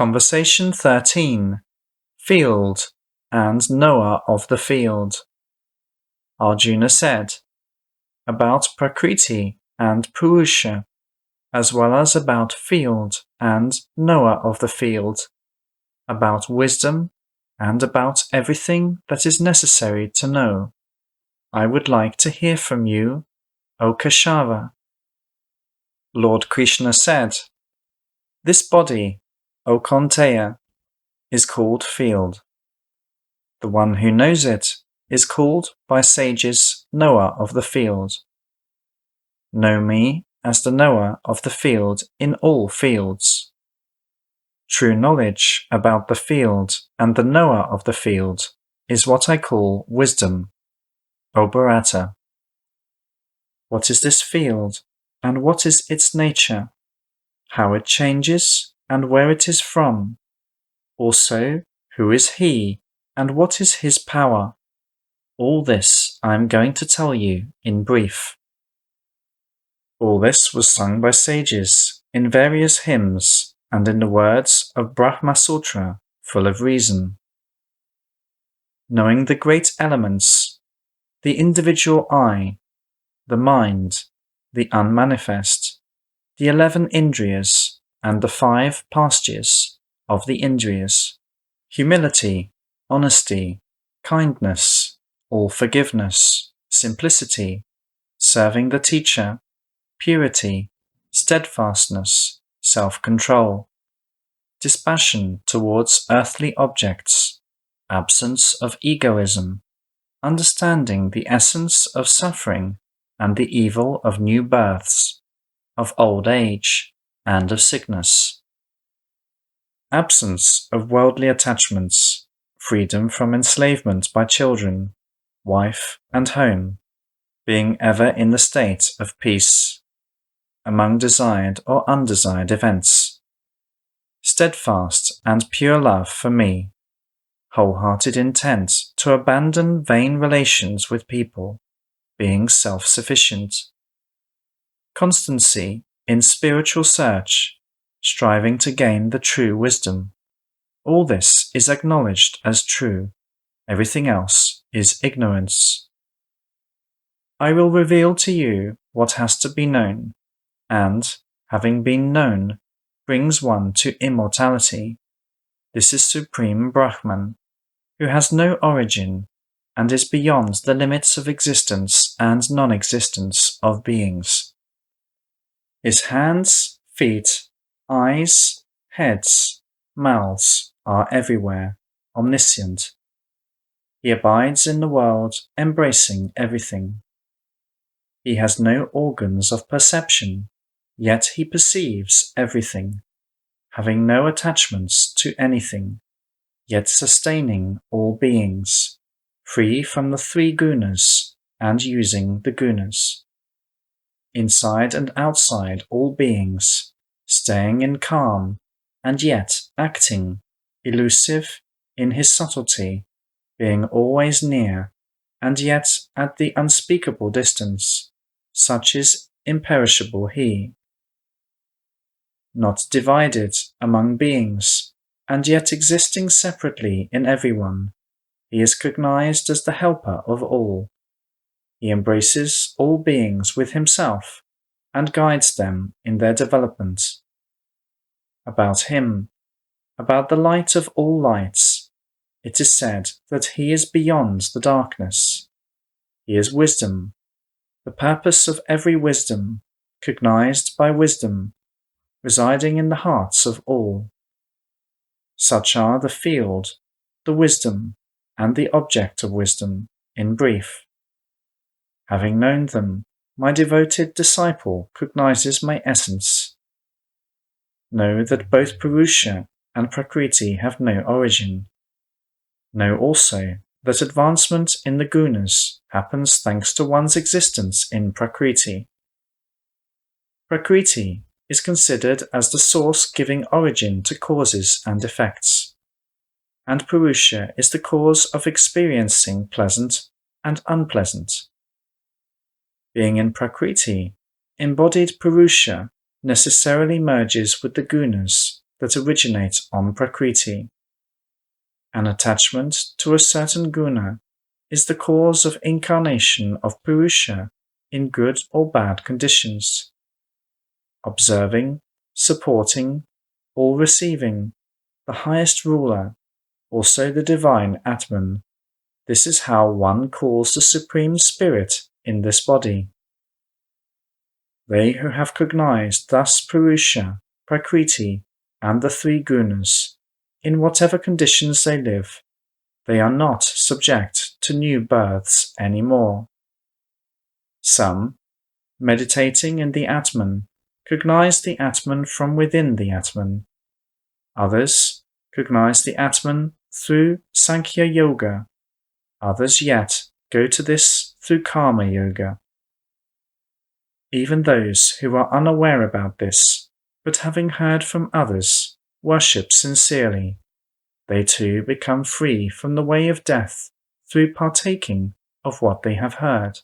Conversation 13. Field and knower of the field. Arjuna said, about Prakriti and Purusha, as well as about field and knower of the field, about wisdom and about everything that is necessary to know. I would like to hear from you, O Keshava. Lord Krishna said, this body, O Kaunteya, is called field. The one who knows it is called by sages knower of the field. Know me as the knower of the field in all fields. True knowledge about the field and the knower of the field is what I call wisdom, O Bharata. What is this field, and what is its nature, how it changes, and where it is from? Also, who is he, and what is his power? All this I am going to tell you in brief. All this was sung by sages in various hymns and in the words of Brahma Sutra, full of reason. Knowing the great elements, the individual I, the mind, the unmanifest, the 11 indriyas, and the 5 pastures of the indriyas, humility, honesty, kindness, all forgiveness, simplicity, serving the teacher, purity, steadfastness, self-control, dispassion towards earthly objects, absence of egoism, understanding the essence of suffering and the evil of new births, of old age, and of sickness, absence of worldly attachments, freedom from enslavement by children, wife, and home, being ever in the state of peace, among desired or undesired events, steadfast and pure love for me, wholehearted intent to abandon vain relations with people, being self-sufficient, constancy in spiritual search, striving to gain the true wisdom. All this is acknowledged as true. Everything else is ignorance. I will reveal to you what has to be known, and, having been known, brings one to immortality. This is Supreme Brahman, who has no origin and is beyond the limits of existence and non-existence of beings. His hands, feet, eyes, heads, mouths are everywhere, omniscient. He abides in the world, embracing everything. He has no organs of perception, yet he perceives everything, having no attachments to anything, yet sustaining all beings, free from the 3 gunas and using the gunas. Inside and outside all beings, staying in calm, and yet acting, elusive in his subtlety, being always near, and yet at the unspeakable distance, such is imperishable he. Not divided among beings, and yet existing separately in everyone, he is cognized as the helper of all. He embraces all beings with himself, and guides them in their development. About him, about the light of all lights, it is said that he is beyond the darkness. He is wisdom, the purpose of every wisdom, cognized by wisdom, residing in the hearts of all. Such are the field, the wisdom, and the object of wisdom, in brief. Having known them, my devoted disciple cognizes my essence. Know that both Purusha and Prakriti have no origin. Know also that advancement in the gunas happens thanks to one's existence in Prakriti. Prakriti is considered as the source giving origin to causes and effects, and Purusha is the cause of experiencing pleasant and unpleasant. Being in Prakriti, embodied Purusha necessarily merges with the gunas that originate on Prakriti. An attachment to a certain guna is the cause of incarnation of Purusha in good or bad conditions. Observing, supporting, all receiving, the highest ruler, also the divine Atman. This is how one calls the Supreme Spirit in this body. They who have cognized thus Purusha, Prakriti, and the three gunas, in whatever conditions they live, they are not subject to new births any more. Some, meditating in the Atman, cognize the Atman from within the Atman. Others cognize the Atman through Sankhya Yoga. Others yet go to this through Karma Yoga. Even those who are unaware about this, but having heard from others, worship sincerely. They too become free from the way of death through partaking of what they have heard.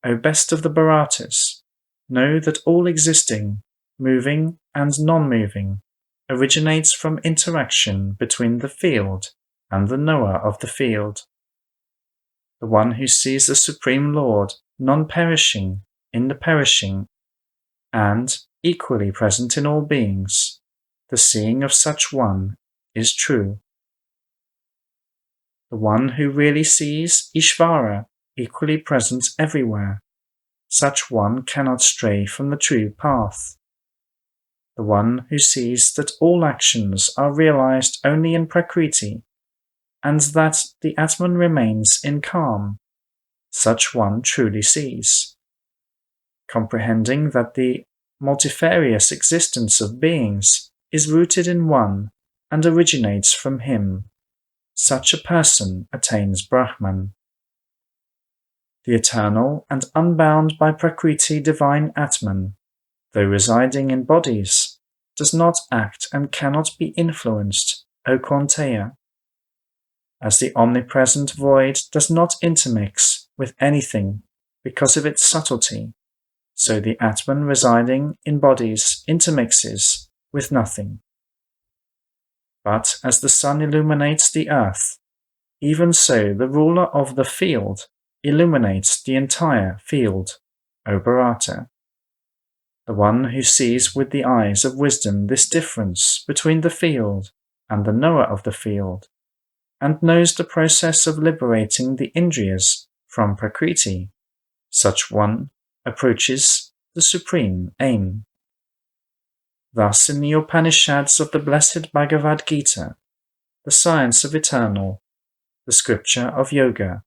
O best of the Bharatas, know that all existing, moving and non-moving, originates from interaction between the field and the knower of the field. The one who sees the Supreme Lord non-perishing in the perishing, and equally present in all beings, the seeing of such one is true. The one who really sees Ishvara equally present everywhere, such one cannot stray from the true path. The one who sees that all actions are realized only in Prakriti, and that the Atman remains in calm, such one truly sees. Comprehending that the multifarious existence of beings is rooted in one and originates from him, such a person attains Brahman. The eternal and unbound by Prakriti divine Atman, though residing in bodies, does not act and cannot be influenced, O Kaunteya. As the omnipresent void does not intermix with anything because of its subtlety, so the Atman residing in bodies intermixes with nothing. But as the sun illuminates the earth, even so the ruler of the field illuminates the entire field, O Bharata. The one who sees with the eyes of wisdom this difference between the field and the knower of the field, and knows the process of liberating the Indriyas from Prakriti, such one approaches the supreme aim. Thus in the Upanishads of the blessed Bhagavad Gita, the science of eternal, the scripture of yoga,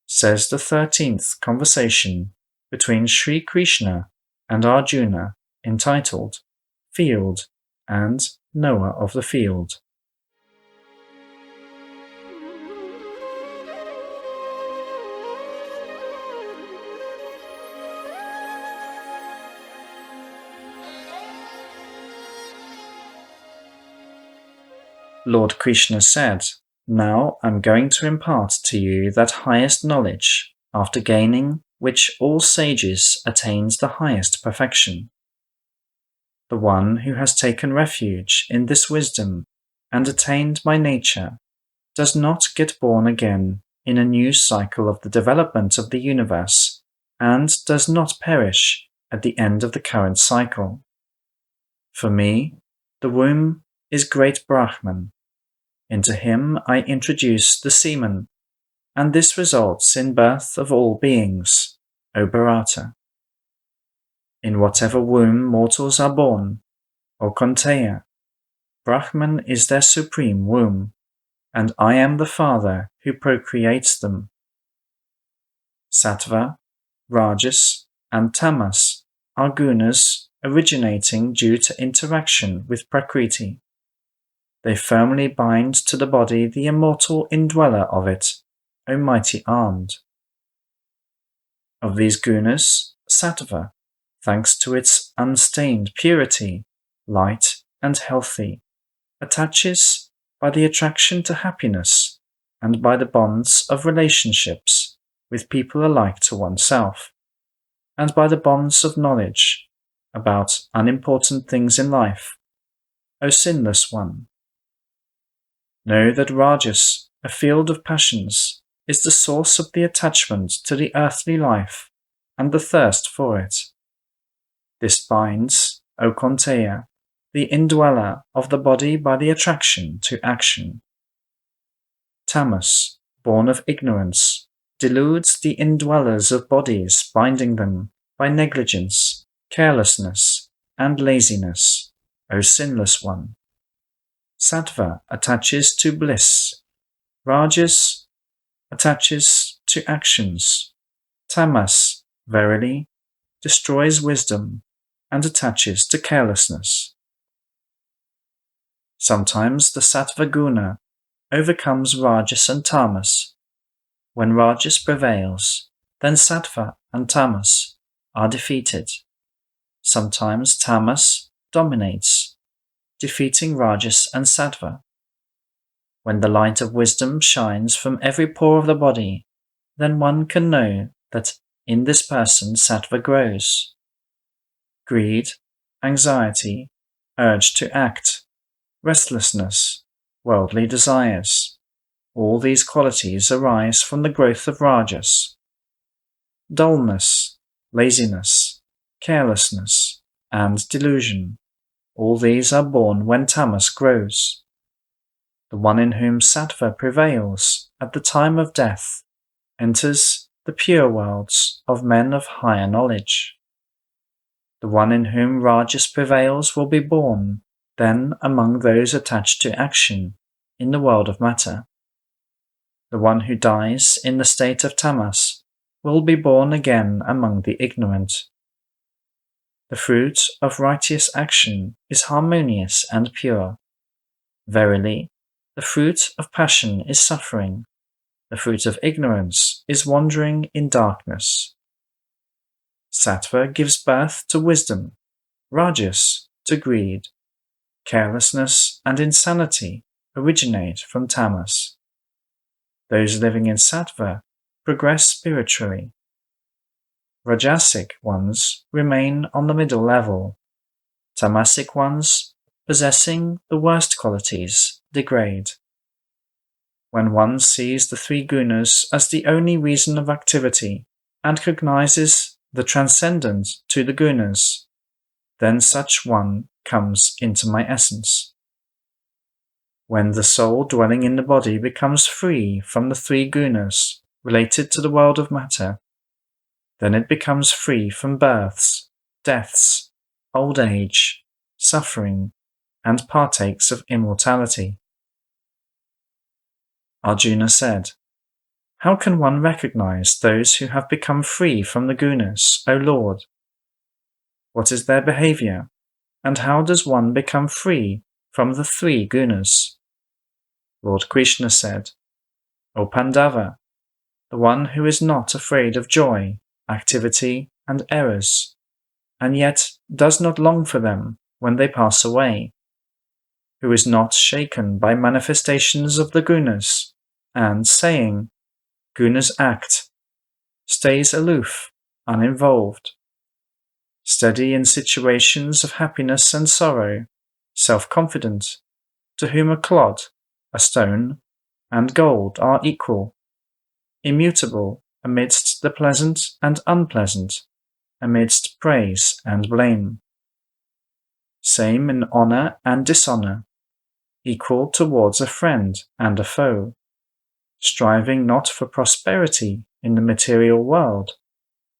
says the 13th conversation between Sri Krishna and Arjuna, entitled Field and Knower of the Field. Lord Krishna said, "Now I'm going to impart to you that highest knowledge, after gaining which all sages attains the highest perfection. The one who has taken refuge in this wisdom and attained my nature does not get born again in a new cycle of the development of the universe and does not perish at the end of the current cycle. For me, the womb is great Brahman. Into him I introduce the semen, and this results in birth of all beings, O Bharata. In whatever womb mortals are born, O Kaunteya, Brahman is their supreme womb, and I am the father who procreates them. Sattva, Rajas, and Tamas are gunas originating due to interaction with Prakriti. They firmly bind to the body the immortal indweller of it, O mighty armed. Of these gunas, Sattva, thanks to its unstained purity, light and healthy, attaches by the attraction to happiness and by the bonds of relationships with people alike to oneself, and by the bonds of knowledge about unimportant things in life, O sinless one. Know that Rajas, a field of passions, is the source of the attachment to the earthly life and the thirst for it. This binds, O Konteya, the indweller of the body by the attraction to action. Tamas, born of ignorance, deludes the indwellers of bodies, binding them by negligence, carelessness, and laziness, O sinless one. Sattva attaches to bliss. Rajas attaches to actions. Tamas, verily, destroys wisdom and attaches to carelessness. Sometimes the Sattva Guna overcomes Rajas and Tamas. When Rajas prevails, then Sattva and Tamas are defeated. Sometimes Tamas dominates, defeating Rajas and Sattva. When the light of wisdom shines from every pore of the body, then one can know that in this person Sattva grows. Greed, anxiety, urge to act, restlessness, worldly desires, all these qualities arise from the growth of Rajas. Dullness, laziness, carelessness, and delusion, all these are born when Tamas grows. The one in whom Sattva prevails at the time of death enters the pure worlds of men of higher knowledge. The one in whom Rajas prevails will be born then among those attached to action in the world of matter. The one who dies in the state of Tamas will be born again among the ignorant. The fruit of righteous action is harmonious and pure. Verily, the fruit of passion is suffering. The fruit of ignorance is wandering in darkness. Sattva gives birth to wisdom, Rajas to greed. Carelessness and insanity originate from Tamas. Those living in Sattva progress spiritually. Rajasic ones remain on the middle level. Tamasic ones, possessing the worst qualities, degrade. When one sees the three gunas as the only reason of activity and cognizes the transcendent to the gunas, then such one comes into my essence. When the soul dwelling in the body becomes free from the three gunas related to the world of matter, then it becomes free from births, deaths, old age, suffering, and partakes of immortality. Arjuna said, "How can one recognize those who have become free from the gunas, O Lord? What is their behavior, and how does one become free from the three gunas?" Lord Krishna said, "O Pandava, the one who is not afraid of joy, activity, and errors, and yet does not long for them when they pass away, who is not shaken by manifestations of the gunas, and saying, 'Gunas act,' stays aloof, uninvolved, steady in situations of happiness and sorrow, self-confident, to whom a clod, a stone, and gold are equal, immutable amidst the pleasant and unpleasant, amidst praise and blame. Same in honor and dishonor, equal towards a friend and a foe, striving not for prosperity in the material world.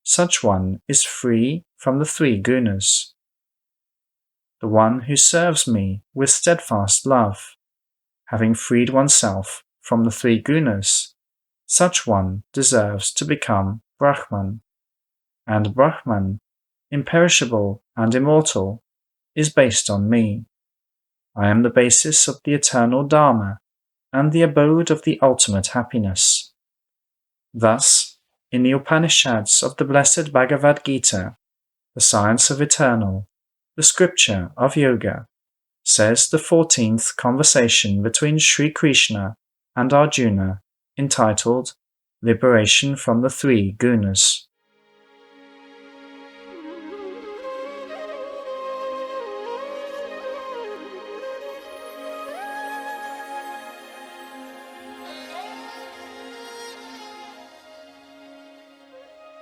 Such one is free from the three gunas. The one who serves me with steadfast love, having freed oneself from the three gunas, such one deserves to become Brahman. And Brahman, imperishable and immortal, is based on me. I am the basis of the eternal Dharma and the abode of the ultimate happiness. Thus, in the Upanishads of the blessed Bhagavad Gita, the science of eternal, the scripture of yoga, says the 14th conversation between Sri Krishna and Arjuna, entitled Liberation from the Three Gunas.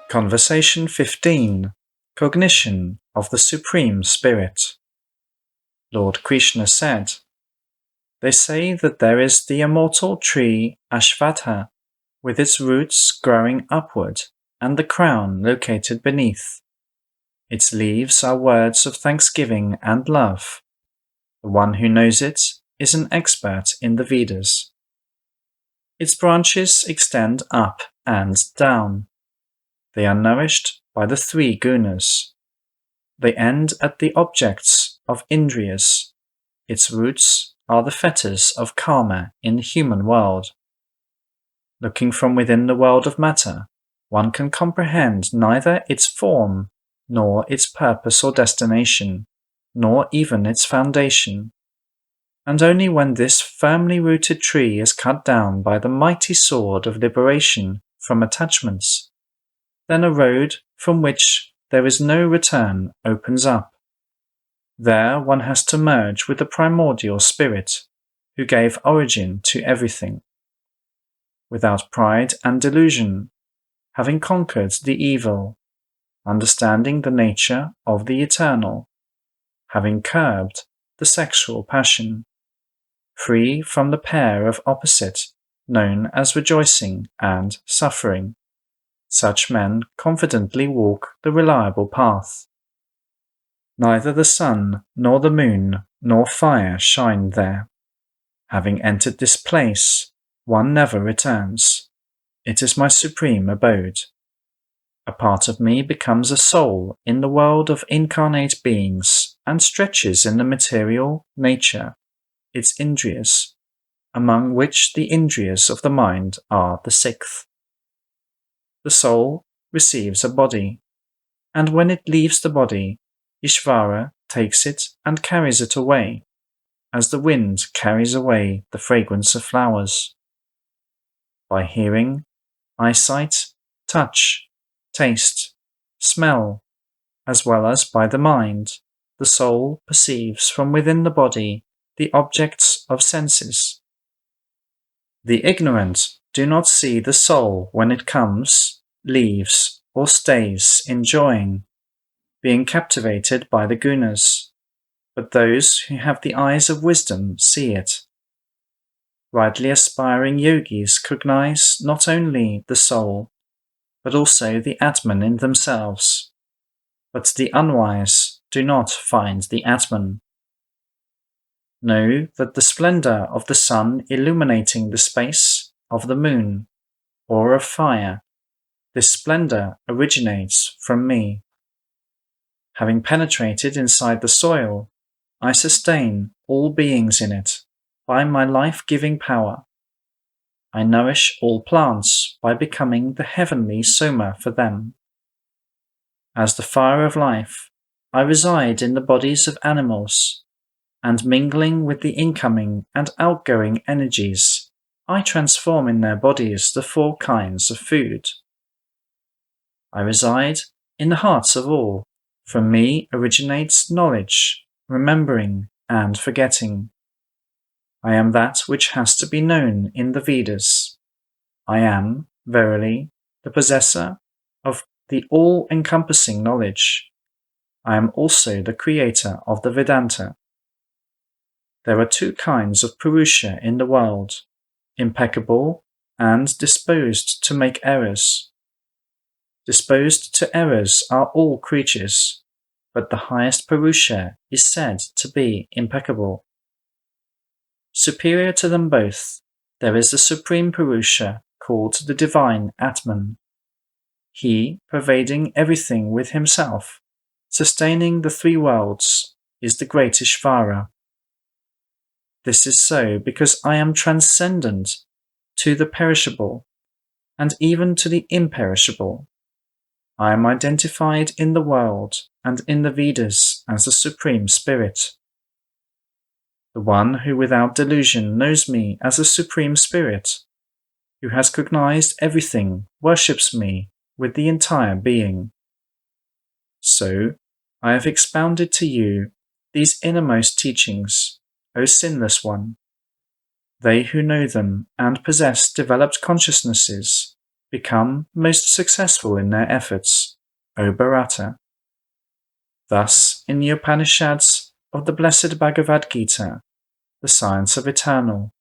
Conversation 15. Cognition of the Supreme Spirit. Lord Krishna said, "They say that there is the immortal tree Ashvatha, with its roots growing upward and the crown located beneath. Its leaves are words of thanksgiving and love. The one who knows it is an expert in the Vedas. Its branches extend up and down. They are nourished by the 3 Gunas. They end at the objects of Indriyas. Its roots are the fetters of karma in the human world. Looking from within the world of matter, one can comprehend neither its form, nor its purpose or destination, nor even its foundation. And only when this firmly rooted tree is cut down by the mighty sword of liberation from attachments, then a road from which there is no return opens up. There one has to merge with the primordial spirit, who gave origin to everything. Without pride and delusion, having conquered the evil, understanding the nature of the eternal, having curbed the sexual passion, free from the pair of opposite known as rejoicing and suffering, such men confidently walk the reliable path. Neither the sun nor the moon nor fire shine there. Having entered this place, one never returns. It is my supreme abode. A part of me becomes a soul in the world of incarnate beings and stretches in the material nature, its indriyas, among which the indriyas of the mind are the 6th. The soul receives a body, and when it leaves the body, Ishvara takes it and carries it away, as the wind carries away the fragrance of flowers. By hearing, eyesight, touch, taste, smell, as well as by the mind, the soul perceives from within the body the objects of senses. The ignorant do not see the soul when it comes, leaves, or stays enjoying, being captivated by the gunas, but those who have the eyes of wisdom see it. Rightly aspiring yogis cognize not only the soul, but also the Atman in themselves, but the unwise do not find the Atman. Know that the splendor of the sun illuminating the space of the moon, or of fire, this splendor originates from me. Having penetrated inside the soil, I sustain all beings in it by my life-giving power. I nourish all plants by becoming the heavenly soma for them. As the fire of life, I reside in the bodies of animals, and mingling with the incoming and outgoing energies, I transform in their bodies the 4 kinds of food. I reside in the hearts of all. From me originates knowledge, remembering, and forgetting. I am that which has to be known in the Vedas. I am, verily, the possessor of the all-encompassing knowledge. I am also the creator of the Vedanta. There are 2 kinds of Purusha in the world, impeccable and disposed to make errors. Disposed to errors are all creatures, but the highest Purusha is said to be impeccable. Superior to them both, there is the Supreme Purusha called the Divine Atman. He, pervading everything with himself, sustaining the 3 worlds, is the great Ishvara. This is so because I am transcendent to the perishable and even to the imperishable. I am identified in the world and in the Vedas as the Supreme Spirit. The one who without delusion knows me as the Supreme Spirit, who has cognized everything, worships me with the entire being. So, I have expounded to you these innermost teachings, O sinless one. They who know them and possess developed consciousnesses become most successful in their efforts, O Bharata. Thus, in the Upanishads of the blessed Bhagavad Gita, the science of eternal,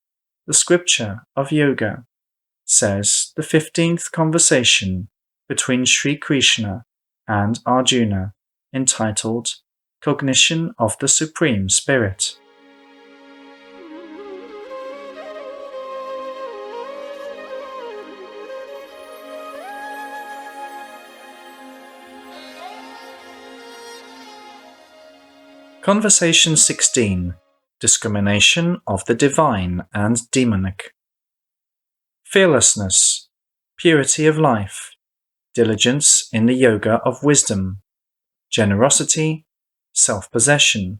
the scripture of yoga, says the 15th conversation between Sri Krishna and Arjuna, entitled Cognition of the Supreme Spirit. Conversation 16. Discrimination of the Divine and Demonic. Fearlessness, purity of life, diligence in the yoga of wisdom, generosity, self-possession,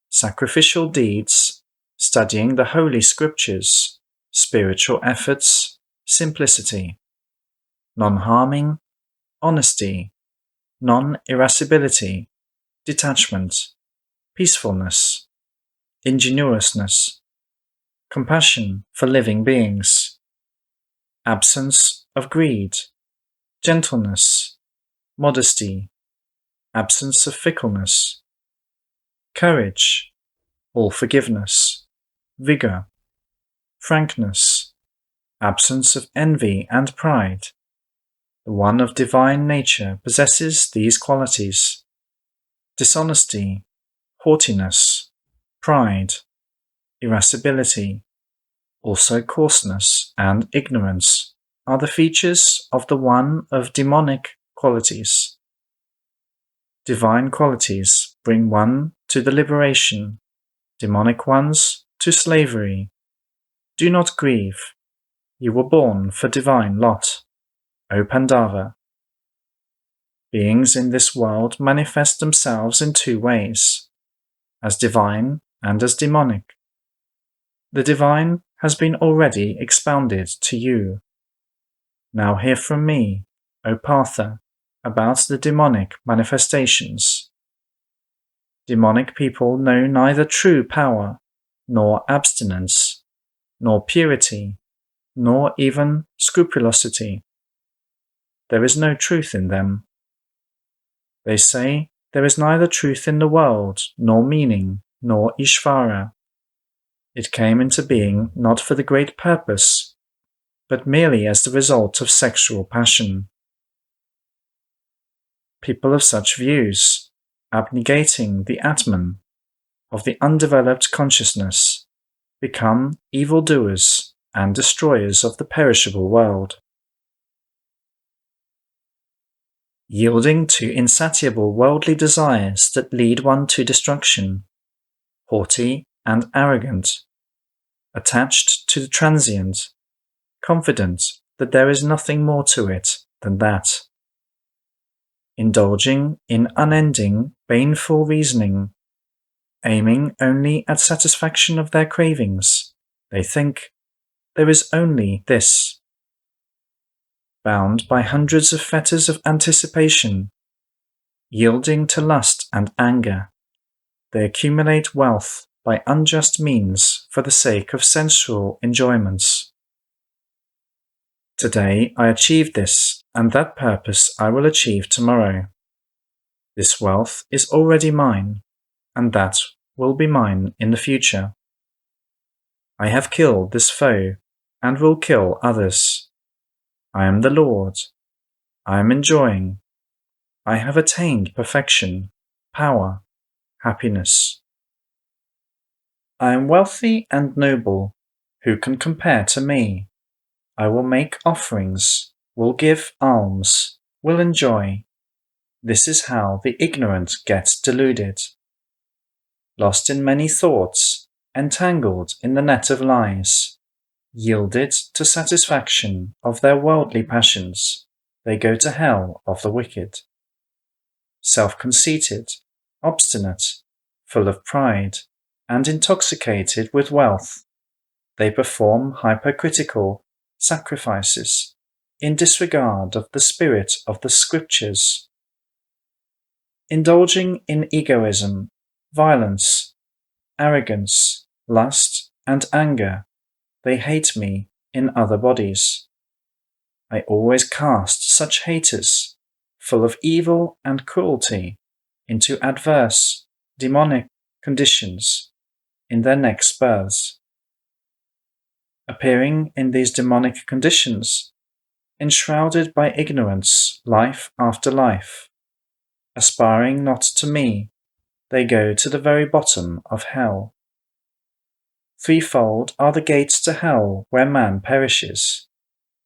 sacrificial deeds, studying the holy scriptures, spiritual efforts, simplicity, non-harming, honesty, non-irascibility, detachment, peacefulness, ingenuousness, compassion for living beings, absence of greed, gentleness, modesty, absence of fickleness, courage, all forgiveness, vigor, frankness, absence of envy and pride. The one of divine nature possesses these qualities. Dishonesty, haughtiness, pride, irascibility, also coarseness and ignorance are the features of the one of demonic qualities. Divine qualities bring one to the liberation, demonic ones to slavery. Do not grieve. You were born for divine lot, O Pandava. Beings in this world manifest themselves in two ways, as divine and as demonic. The divine has been already expounded to you. Now hear from me, O Partha, about the demonic manifestations. Demonic people know neither true power, nor abstinence, nor purity, nor even scrupulosity. There is no truth in them. They say there is neither truth in the world, nor meaning, nor Ishvara. It came into being not for the great purpose, but merely as the result of sexual passion. People of such views, abnegating the Atman of the undeveloped consciousness, become evildoers and destroyers of the perishable world. Yielding to insatiable worldly desires that lead one to destruction, haughty and arrogant, attached to the transient, confident that there is nothing more to it than that. Indulging in unending, baneful reasoning, aiming only at satisfaction of their cravings, they think there is only this. Bound by hundreds of fetters of anticipation, yielding to lust and anger, they accumulate wealth by unjust means for the sake of sensual enjoyments. Today I achieved this, and that purpose I will achieve tomorrow. This wealth is already mine, and that will be mine in the future. I have killed this foe, and will kill others. I am the Lord. I am enjoying. I have attained perfection, power, happiness. I am wealthy and noble. Who can compare to me? I will make offerings, will give alms, will enjoy. This is how the ignorant get deluded. Lost in many thoughts, entangled in the net of lies, yielded to satisfaction of their worldly passions, they go to hell of the wicked. Self-conceited, obstinate, full of pride, and intoxicated with wealth, they perform hypocritical sacrifices in disregard of the spirit of the scriptures. Indulging in egoism, violence, arrogance, lust, and anger, they hate me in other bodies. I always cast such haters, full of evil and cruelty, into adverse, demonic conditions in their next births. Appearing in these demonic conditions, enshrouded by ignorance life after life, aspiring not to me, they go to the very bottom of hell. Threefold are the gates to hell where man perishes: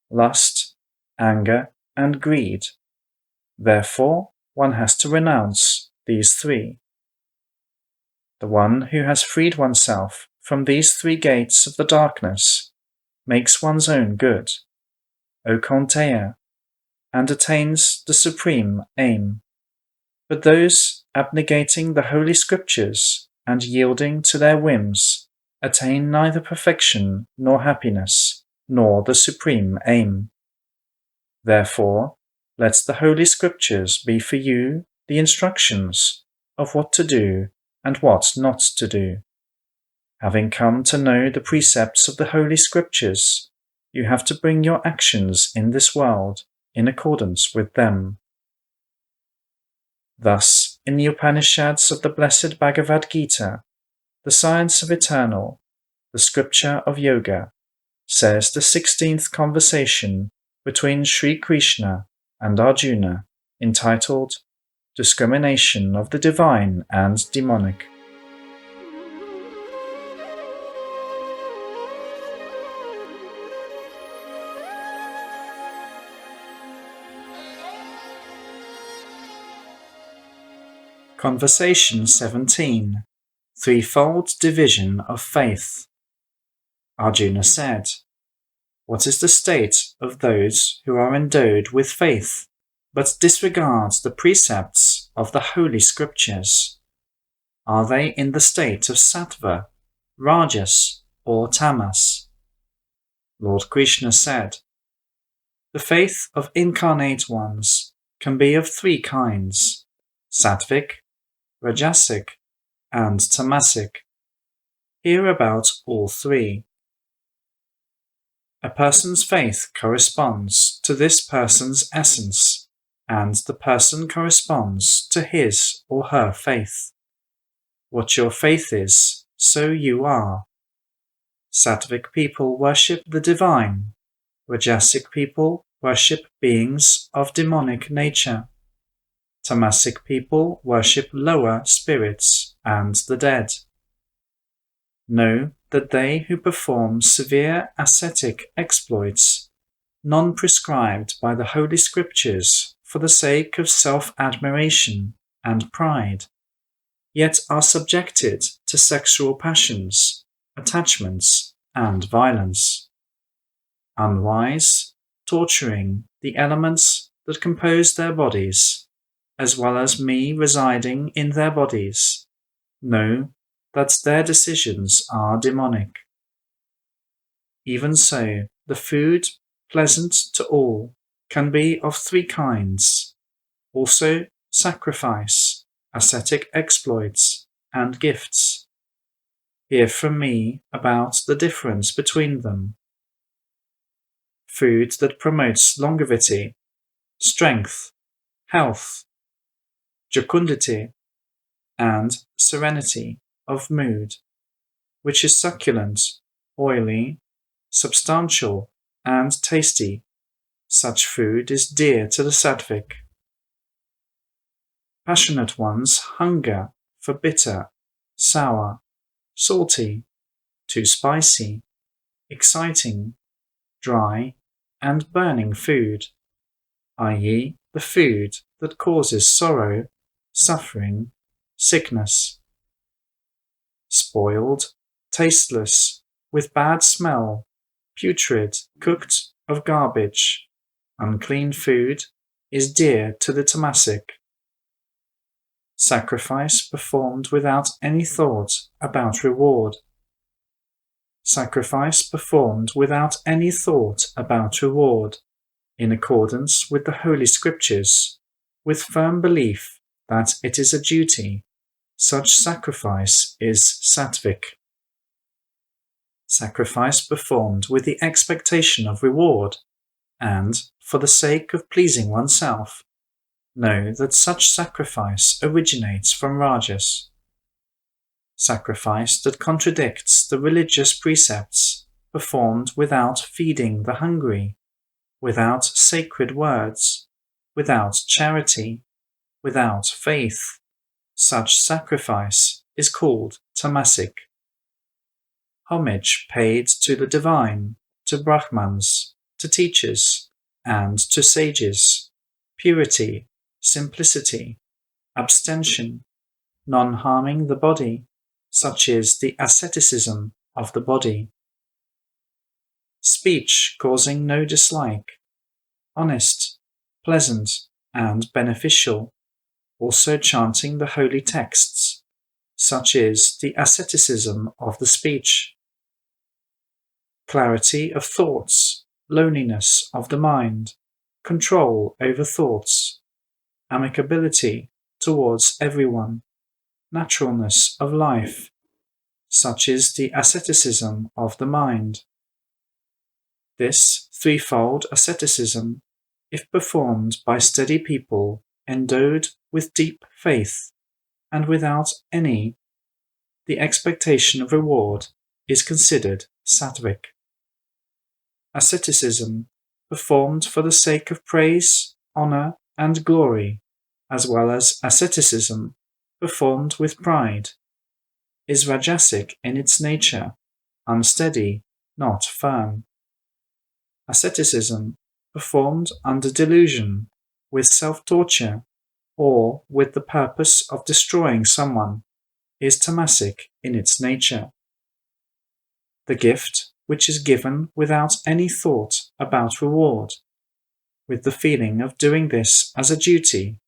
lust, anger, and greed. Therefore, one has to renounce these three. The one who has freed oneself from these three gates of the darkness makes one's own good, O Konteya, and attains the supreme aim. But those abnegating the holy scriptures and yielding to their whims attain neither perfection nor happiness, nor the supreme aim. Therefore, let the holy scriptures be for you the instructions of what to do and what not to do. Having come to know the precepts of the holy scriptures, you have to bring your actions in this world in accordance with them. Thus, in the Upanishads of the blessed Bhagavad Gita, the science of eternal, the scripture of yoga, says the 16th conversation between Sri Krishna and Arjuna, entitled Discrimination of the Divine and Demonic. Conversation 17. Threefold Division of Faith. Arjuna said, "What is the state of those who are endowed with faith, but disregard the precepts of the holy scriptures? Are they in the state of sattva, rajas, or tamas?" Lord Krishna said, "The faith of incarnate ones can be of three kinds: sattvic, rajasic, and tamasic. Hear about all three. A person's faith corresponds to this person's essence, and the person corresponds to his or her faith. What your faith is, so you are. Sattvic people worship the divine. Rajasic people worship beings of demonic nature. Tamasic people worship lower spirits and the dead. Know that they who perform severe ascetic exploits, non-prescribed by the holy scriptures for the sake of self-admiration and pride, yet are subjected to sexual passions, attachments, and violence. Unwise, torturing the elements that compose their bodies, as well as me residing in their bodies, know that their decisions are demonic. Even so, the food pleasant to all can be of three kinds, also sacrifice, ascetic exploits, and gifts. Hear from me about the difference between them. Food that promotes longevity, strength, health, jocundity, and serenity of mood, which is succulent, oily, substantial, and tasty. Such food is dear to the sattvic. Passionate ones hunger for bitter, sour, salty, too spicy, exciting, dry, and burning food, i.e., the food that causes sorrow, suffering, sickness. Spoiled, tasteless, with bad smell, putrid, cooked of garbage, unclean food is dear to the tamasic. Sacrifice performed without any thought about reward. Sacrifice performed without any thought about reward, in accordance with the Holy Scriptures, with firm belief that it is a duty. Such sacrifice is sattvic. Sacrifice performed with the expectation of reward, and for the sake of pleasing oneself, know that such sacrifice originates from rajas. Sacrifice that contradicts the religious precepts, performed without feeding the hungry, without sacred words, without charity, without faith, such sacrifice is called tamasic. Homage paid to the divine, to Brahmans, to teachers, and to sages, purity, simplicity, abstention, non-harming the body, such is the asceticism of the body. Speech causing no dislike, honest, pleasant, and beneficial, also chanting the holy texts, such is the asceticism of the speech. Clarity of thoughts, loneliness of the mind, control over thoughts, amicability towards everyone, naturalness of life, such is the asceticism of the mind. This threefold asceticism, if performed by steady people endowed with deep faith and without the expectation of reward, is considered sattvic. Asceticism, performed for the sake of praise, honor, and glory, as well as asceticism, performed with pride, is rajasic in its nature, unsteady, not firm. Asceticism, performed under delusion, with self-torture, or with the purpose of destroying someone, is tamasic in its nature. The gift which is given without any thought about reward, with the feeling of doing this as a duty,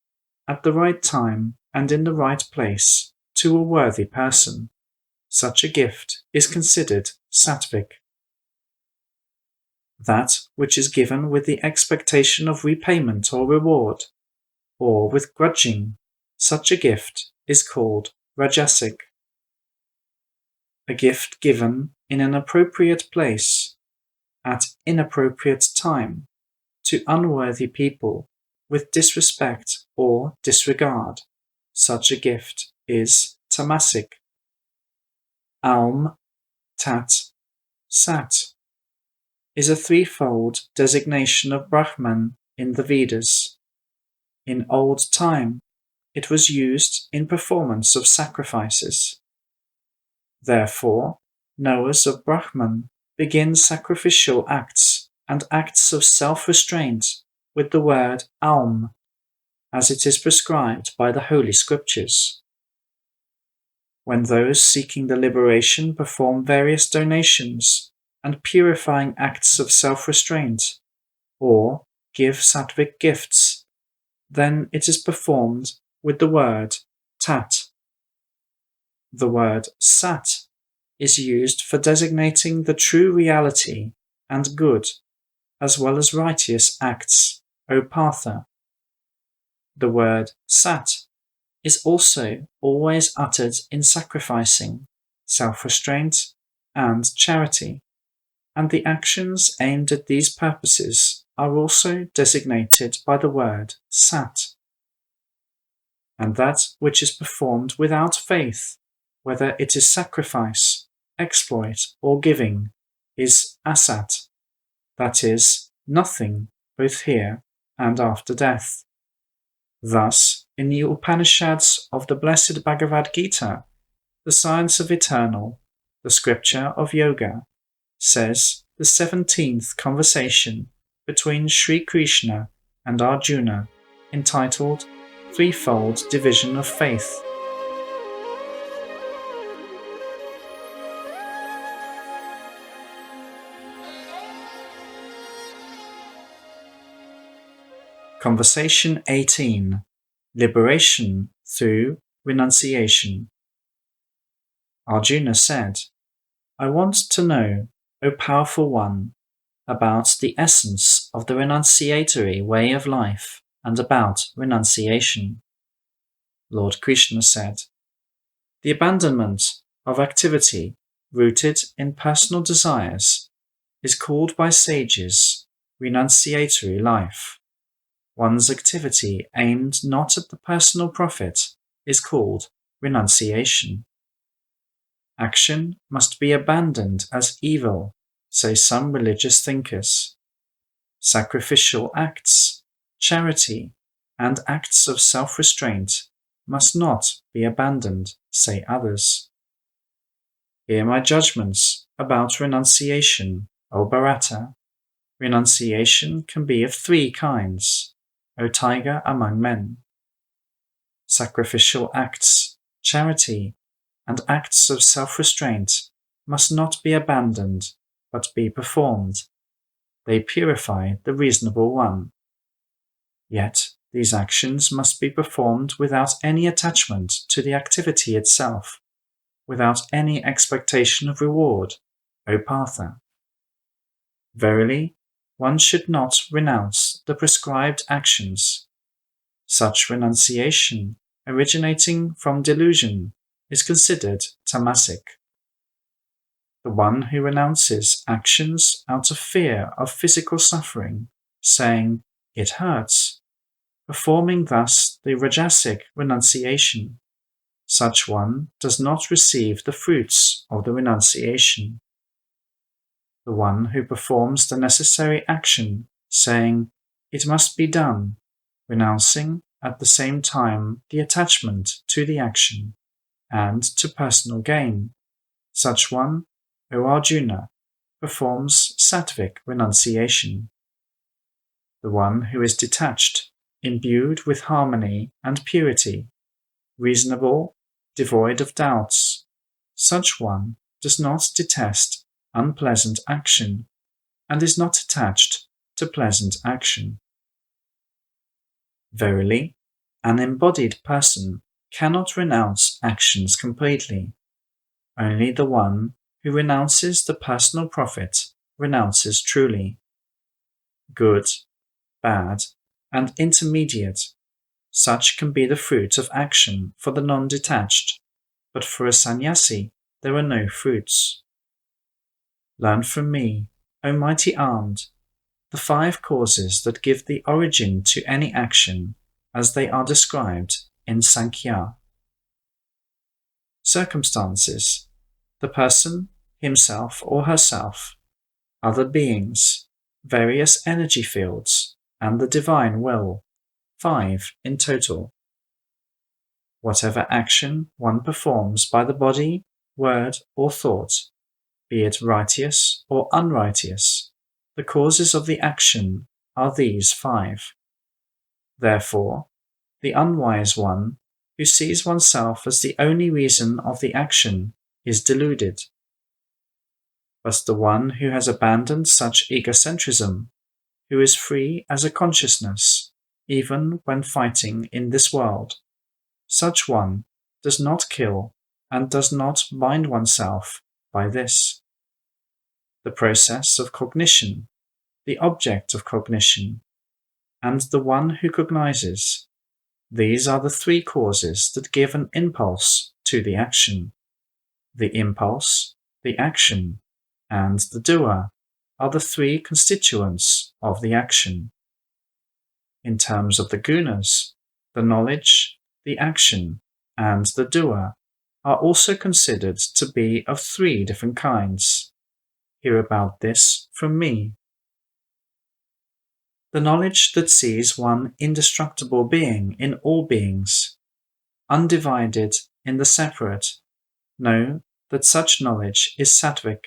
at the right time and in the right place, to a worthy person, such a gift is considered sattvic. That which is given with the expectation of repayment or reward, or with grudging, such a gift is called rajasic. A gift given in an appropriate place, at inappropriate time, to unworthy people, with disrespect or disregard, such a gift is tamasic. Alm, tat, sat is a threefold designation of Brahman in the Vedas. In old time, it was used in performance of sacrifices. Therefore, knowers of Brahman begin sacrificial acts and acts of self-restraint with the word alm, as it is prescribed by the Holy Scriptures. When those seeking the liberation perform various donations and purifying acts of self-restraint, or give sattvic gifts, then it is performed with the word tat. The word sat is used for designating the true reality and good, as well as righteous acts, O Partha. The word sat is also always uttered in sacrificing, self-restraint, and charity, and the actions aimed at these purposes are also designated by the word sat. And that which is performed without faith, whether it is sacrifice, exploit, or giving, is asat, that is, nothing, both here and after death. Thus, in the Upanishads of the blessed Bhagavad Gita, the science of eternal, the scripture of yoga, says the 17th conversation between Sri Krishna and Arjuna, entitled Threefold Division of Faith. Conversation 18. Liberation through Renunciation. Arjuna said, I want to know, O powerful one, about the essence of the renunciatory way of life and about renunciation. Lord Krishna said, the abandonment of activity rooted in personal desires is called by sages renunciatory life. One's activity aimed not at the personal profit is called renunciation. Action must be abandoned as evil, say some religious thinkers. Sacrificial acts, charity, and acts of self-restraint must not be abandoned, say others. Hear my judgments about renunciation, O Bharata. Renunciation can be of three kinds, O tiger among men. Sacrificial acts, charity, and acts of self-restraint must not be abandoned, but be performed. They purify the reasonable one. Yet, these actions must be performed without any attachment to the activity itself, without any expectation of reward, O Partha. Verily, one should not renounce the prescribed actions. Such renunciation, originating from delusion, is considered tamasic. The one who renounces actions out of fear of physical suffering, saying, "It hurts," performing thus the rajasic renunciation, such one does not receive the fruits of the renunciation. The one who performs the necessary action, saying, "It must be done," renouncing at the same time the attachment to the action and to personal gain, such one, O Arjuna, performs sattvic renunciation. The one who is detached, imbued with harmony and purity, reasonable, devoid of doubts, such one does not detest unpleasant action and is not attached to pleasant action. Verily, an embodied person cannot renounce actions completely. Only the one who renounces the personal profit renounces truly. Good, bad, and intermediate, such can be the fruit of action for the non-detached, but for a sannyasi there are no fruits. Learn from me, O mighty armed, the 5 causes that give the origin to any action, as they are described in Sankhya. Circumstances, the person, himself or herself, other beings, various energy fields, and the divine will, 5 in total. Whatever action one performs by the body, word, or thought, be it righteous or unrighteous, the causes of the action are these 5. Therefore, the unwise one, who sees oneself as the only reason of the action, is deluded. But the one who has abandoned such egocentrism, who is free as a consciousness, even when fighting in this world, such one does not kill and does not bind oneself by this. The process of cognition, the object of cognition, and the one who cognizes, these are the 3 causes that give an impulse to the action. The impulse, the action, and the doer are the 3 constituents of the action. In terms of the gunas, the knowledge, the action, and the doer are also considered to be of 3 different kinds. Hear about this from me. The knowledge that sees one indestructible being in all beings, undivided in the separate, know that such knowledge is sattvic.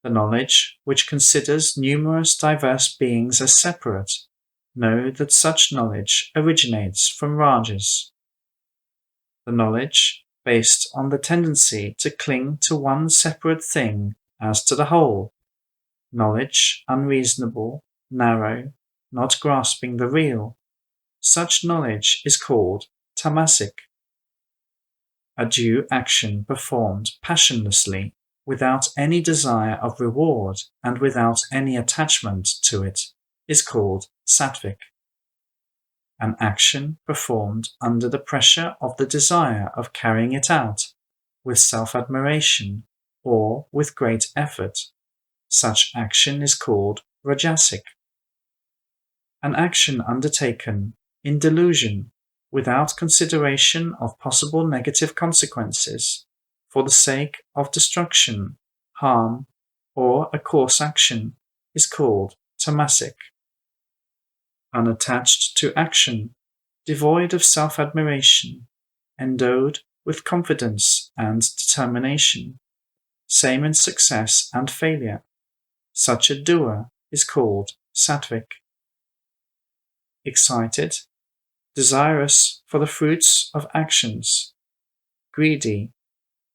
The knowledge which considers numerous diverse beings as separate, know that such knowledge originates from rajas. The knowledge based on the tendency to cling to one separate thing as to the whole, knowledge unreasonable, narrow, not grasping the real, such knowledge is called tamasic. A due action performed passionlessly, without any desire of reward and without any attachment to it, is called sattvic. An action performed under the pressure of the desire of carrying it out, with self-admiration or with great effort, such action is called Rajasic. An action undertaken in delusion without consideration of possible negative consequences for the sake of destruction, harm, or a coarse action is called tamasic. Unattached to action, devoid of self-admiration, endowed with confidence and determination, same in success and failure, such a doer is called sattvic. Excited, desirous for the fruits of actions, greedy,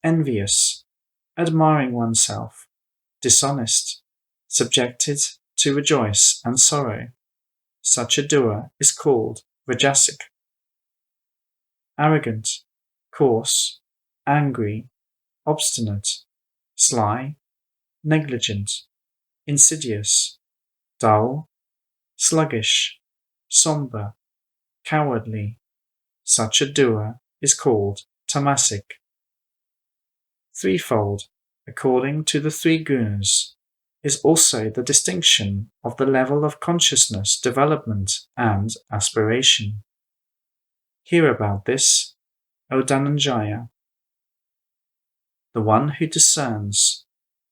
envious, admiring oneself, dishonest, subjected to rejoice and sorrow, such a doer is called rajasic. Arrogant, coarse, angry, obstinate, sly, negligent, insidious, dull, sluggish, somber, cowardly, such a doer is called tamasic. Threefold, according to the three Gunas, is also the distinction of the level of consciousness development and aspiration. Hear about this, O Dhananjaya. The one who discerns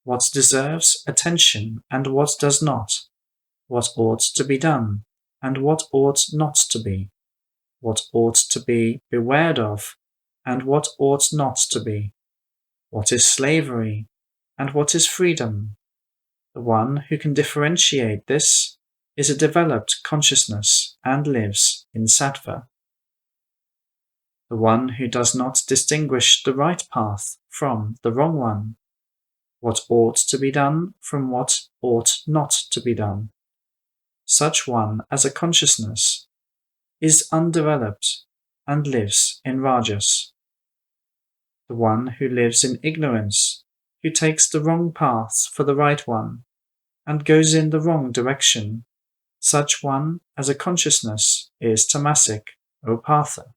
what deserves attention and what does not, what ought to be done and what ought not to be, what ought to be beware of and what ought not to be, what is slavery and what is freedom. The one who can differentiate this is a developed consciousness and lives in sattva. The one who does not distinguish the right path from the wrong one, what ought to be done from what ought not to be done, such one as a consciousness is undeveloped and lives in rajas. The one who lives in ignorance, who takes the wrong path for the right one, and goes in the wrong direction, such one as a consciousness is tamasic, O Partha.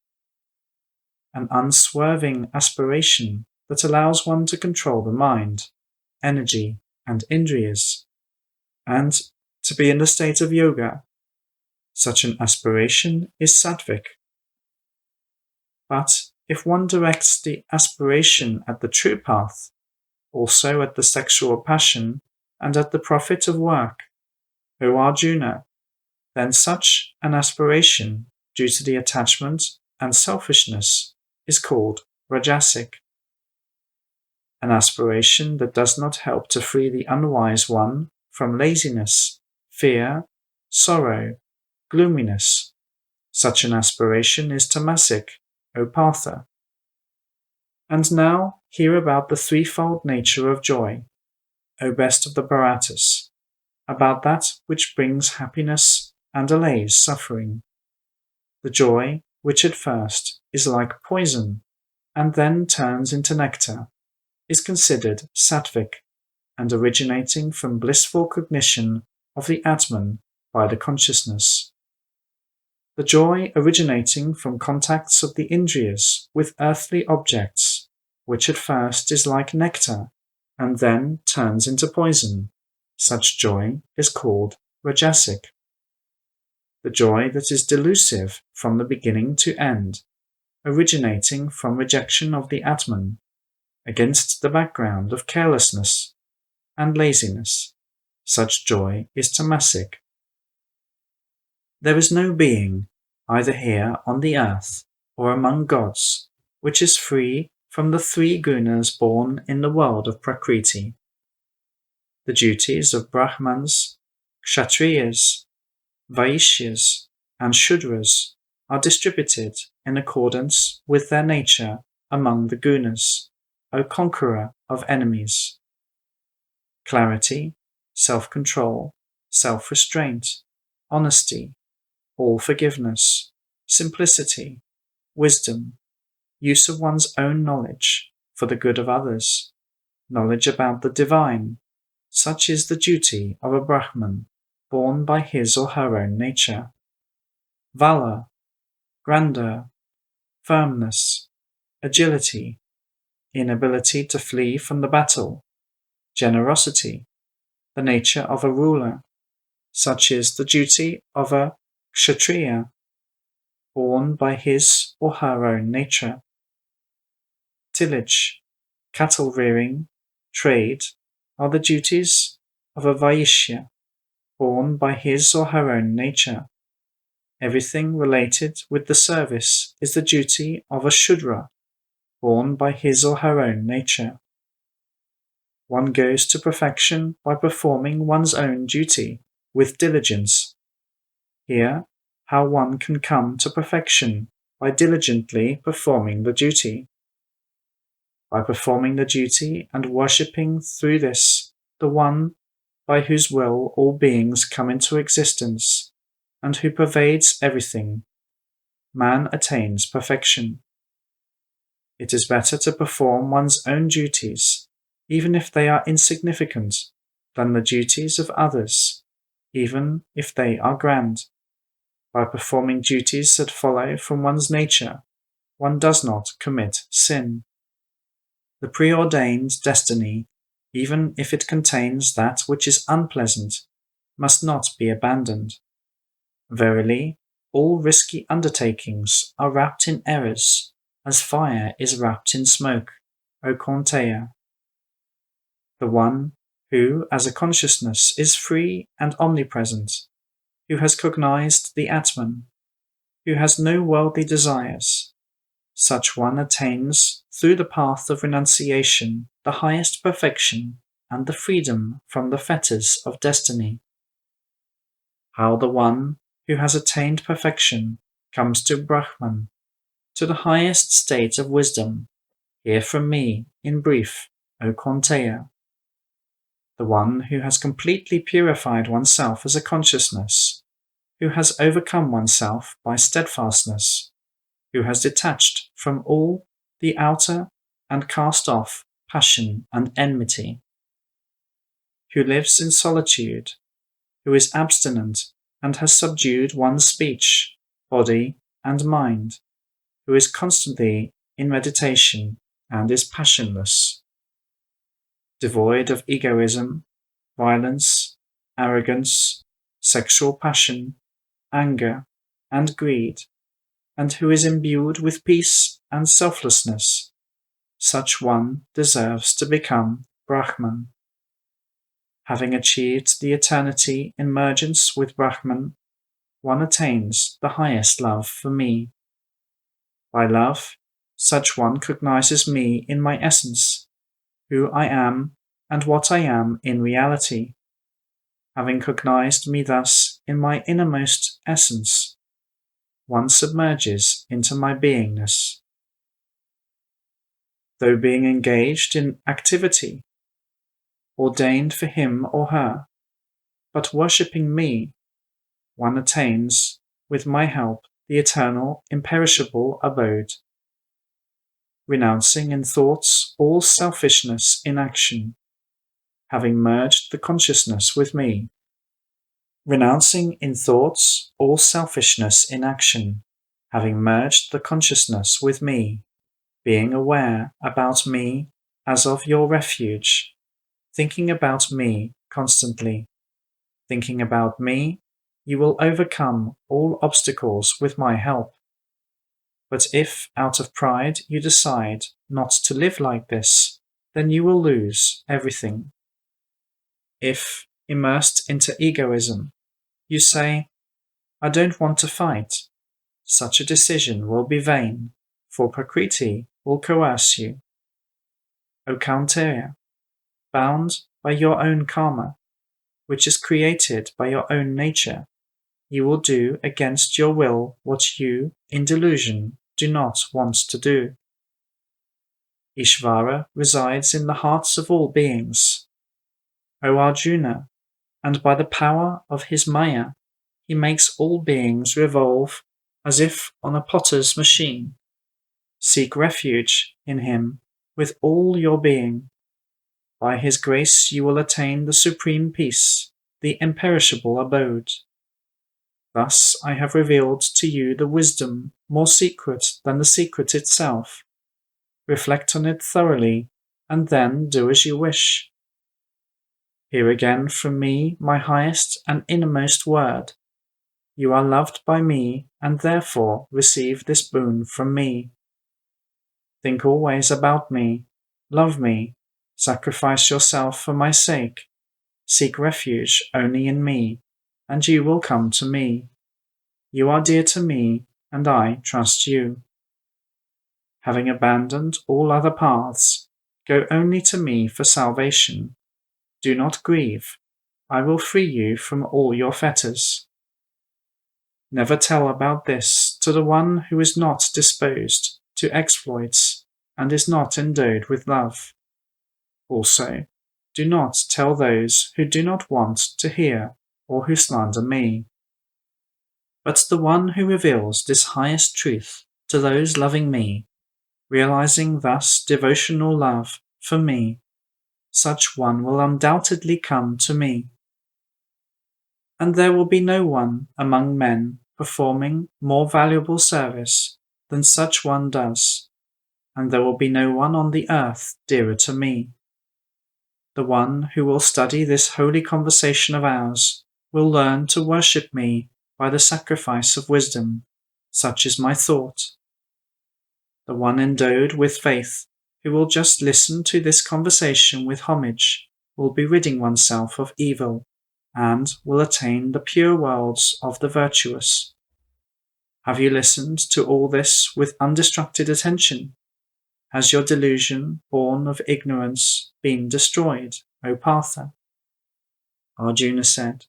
An unswerving aspiration that allows one to control the mind, energy, and indriyas, and to be in the state of yoga. Such an aspiration is sattvic. But if one directs the aspiration at the true path, also at the sexual passion and at the profit of work, O Arjuna, then such an aspiration, due to the attachment and selfishness, is called rajasic. An aspiration that does not help to free the unwise one from laziness, fear, sorrow, gloominess, such an aspiration is tamasic, O Partha. And now hear about the threefold nature of joy, O best of the Bharatas, about that which brings happiness and allays suffering. The joy which at first is like poison and then turns into nectar, is considered sattvic and originating from blissful cognition of the Atman by the consciousness. The joy originating from contacts of the indriyas with earthly objects, which at first is like nectar and then turns into poison, such joy is called rajasic. The joy that is delusive from the beginning to end, originating from rejection of the Atman, against the background of carelessness and laziness, such joy is tamasic. There is no being, either here on the earth or among gods, which is free from the three gunas born in the world of Prakriti. The duties of Brahmans, Kshatriyas, Vaishyas, and Shudras are distributed in accordance with their nature among the Gunas, O conqueror of enemies. Clarity, self-control, self-restraint, honesty, all forgiveness, simplicity, wisdom, use of one's own knowledge for the good of others, knowledge about the divine, such is the duty of a Brahman born by his or her own nature. Valor, grandeur, firmness, agility, inability to flee from the battle, generosity, the nature of a ruler, Such is the duty of a kshatriya, born by his or her own nature. Tillage, cattle rearing, trade are the duties of a Vaishya, born by his or her own nature. Everything related with the service is the duty of a Shudra, born by his or her own nature. One goes to perfection by performing one's own duty with diligence. Here, how one can come to perfection by diligently performing the duty. By performing the duty and worshipping through this the one by whose will all beings come into existence and who pervades everything, man attains perfection. It is better to perform one's own duties, even if they are insignificant, than the duties of others, even if they are grand. By performing duties that follow from one's nature, one does not commit sin. The preordained destiny, even if it contains that which is unpleasant, must not be abandoned. Verily, all risky undertakings are wrapped in errors, as fire is wrapped in smoke, O Kaunteya. The one who, as a consciousness, is free and omnipresent, who has cognized the Atman, who has no worldly desires, such one attains, through the path of renunciation, the highest perfection and the freedom from the fetters of destiny. How the one who has attained perfection comes to Brahman, to the highest state of wisdom, hear from me, in brief, O Kaunteya. The one who has completely purified oneself as a consciousness, who has overcome oneself by steadfastness, who has detached from all the outer and cast off passion and enmity, who lives in solitude, who is abstinent and has subdued one's speech, body, and mind, who is constantly in meditation and is passionless, devoid of egoism, violence, arrogance, sexual passion, anger, and greed, and who is imbued with peace and selflessness, such one deserves to become Brahman. Having achieved the eternity emergence with Brahman, one attains the highest love for me. By love, such one cognizes me in my essence, who I am and what I am in reality. Having cognized me thus in my innermost essence, one submerges into my beingness. Though being engaged in activity, ordained for him or her, but worshipping me, one attains, with my help, the eternal, imperishable abode. Renouncing in thoughts all selfishness in action, having merged the consciousness with me. Renouncing in thoughts all selfishness in action, having merged the consciousness with me, being aware about me as of your refuge, thinking about me constantly. Thinking about me, you will overcome all obstacles with my help. But if out of pride you decide not to live like this, then you will lose everything. If, immersed into egoism, you say, I don't want to fight, such a decision will be vain, for Prakriti will coerce you. O Kaunteya, bound by your own karma, which is created by your own nature, you will do against your will what you, in delusion, do not want to do. Ishvara resides in the hearts of all beings. O Arjuna, and by the power of his Maya, he makes all beings revolve as if on a potter's machine. Seek refuge in him with all your being. By his grace you will attain the supreme peace, the imperishable abode. Thus I have revealed to you the wisdom more secret than the secret itself. Reflect on it thoroughly, and then do as you wish. Hear again from me my highest and innermost word. You are loved by me and therefore receive this boon from me. Think always about me, love me, sacrifice yourself for my sake, seek refuge only in me, and you will come to me. You are dear to me, and I trust you. Having abandoned all other paths, go only to me for salvation. Do not grieve. I will free you from all your fetters. Never tell about this to the one who is not disposed to exploits and is not endowed with love. Also, do not tell those who do not want to hear or who slander me. But the one who reveals this highest truth to those loving me, realizing thus devotional love for me, such one will undoubtedly come to me. And there will be no one among men performing more valuable service than such one does, and there will be no one on the earth dearer to me. The one who will study this holy conversation of ours will learn to worship me by the sacrifice of wisdom, such is my thought. The one endowed with faith who will just listen to this conversation with homage will be ridding oneself of evil and will attain the pure worlds of the virtuous. Have you listened to all this with undistracted attention? Has your delusion, born of ignorance, been destroyed, O Partha? Arjuna said,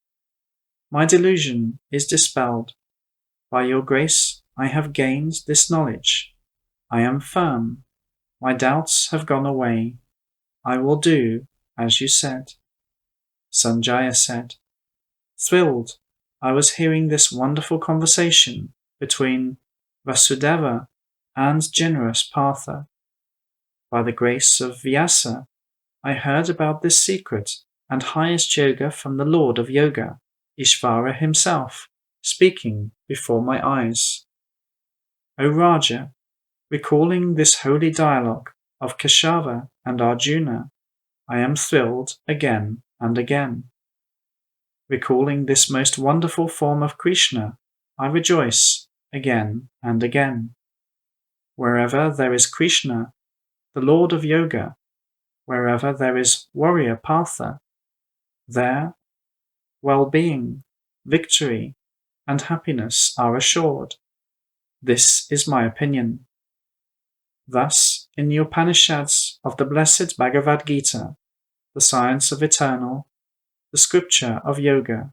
My delusion is dispelled. By your grace I have gained this knowledge. I am firm. My doubts have gone away. I will do as you said. Sanjaya said, Thrilled, I was hearing this wonderful conversation between Vasudeva and generous Partha. By the grace of Vyasa, I heard about this secret and highest yoga from the Lord of Yoga, Ishvara himself, speaking before my eyes. O Raja, recalling this holy dialogue of Keshava and Arjuna, I am thrilled again and again. Recalling this most wonderful form of Krishna, I rejoice again and again. Wherever there is Krishna, the Lord of Yoga, wherever there is warrior Partha, there well-being, victory, and happiness are assured. This is my opinion. Thus, in the Upanishads of the blessed Bhagavad Gita, the science of eternal, the scripture of yoga,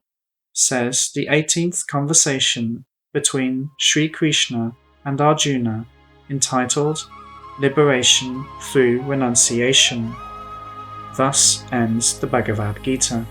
says the 18th conversation between Sri Krishna and Arjuna, entitled Liberation through Renunciation. Thus ends the Bhagavad Gita.